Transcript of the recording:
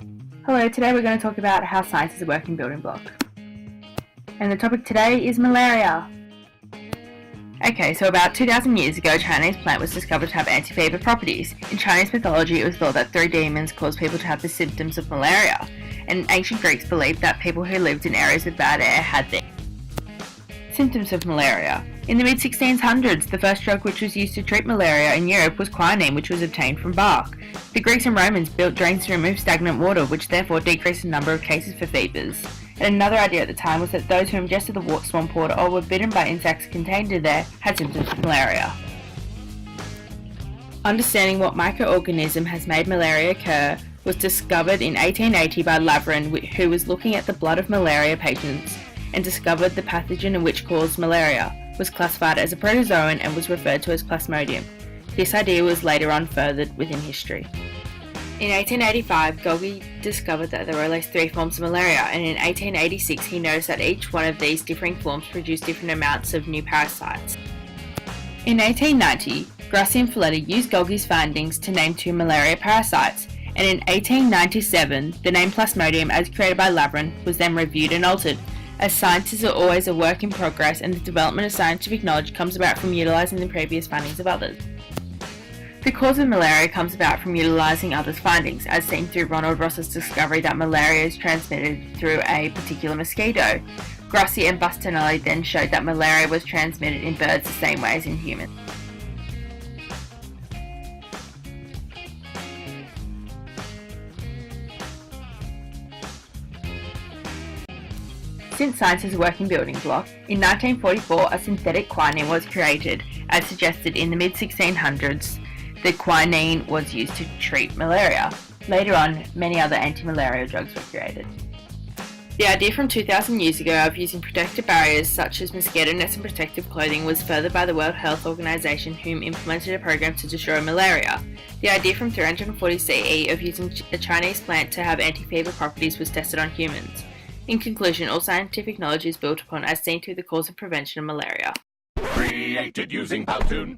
Hello, today we're going to talk about how science is a working building block. And the topic today is malaria. Okay, so about 2,000 years ago, a Chinese plant was discovered to have anti-fever properties. In Chinese mythology, it was thought that 3 demons caused people to have the symptoms of malaria, and ancient Greeks believed that people who lived in areas with bad air had the symptoms of malaria. In the mid-1600s, the first drug which was used to treat malaria in Europe was quinine, which was obtained from bark. The Greeks and Romans built drains to remove stagnant water, which therefore decreased the number of cases for fevers. And another idea at the time was that those who ingested the swamp water or were bitten by insects contained in there had symptoms of malaria. Understanding what microorganism has made malaria occur was discovered in 1880 by Laveran, who was looking at the blood of malaria patients and discovered the pathogen which caused malaria was classified as a protozoan and was referred to as Plasmodium. This idea was later on furthered within history. In 1885, Golgi discovered that there were at least 3 forms of malaria, and in 1886 he noticed that each one of these differing forms produced different amounts of new parasites. In 1890, Grassi and Folletti used Golgi's findings to name 2 malaria parasites, and in 1897 the name Plasmodium, as created by Laveran, was then reviewed and altered, as science is always a work in progress and the development of scientific knowledge comes about from utilising the previous findings of others. The cause of malaria comes about from utilising others' findings, as seen through Ronald Ross's discovery that malaria is transmitted through a particular mosquito. Grassi and Bastianelli then showed that malaria was transmitted in birds the same way as in humans. Since science is a working building block, in 1944 a synthetic quinine was created, as suggested in the mid-1600s. The quinine was used to treat malaria. Later on, many other anti-malaria drugs were created. The idea from 2,000 years ago of using protective barriers such as mosquito nets and protective clothing was furthered by the World Health Organization, whom implemented a program to destroy malaria. The idea from 340 CE of using a Chinese plant to have anti-fever properties was tested on humans. In conclusion, all scientific knowledge is built upon as seen through the cause and prevention of malaria. Created using Powtoon.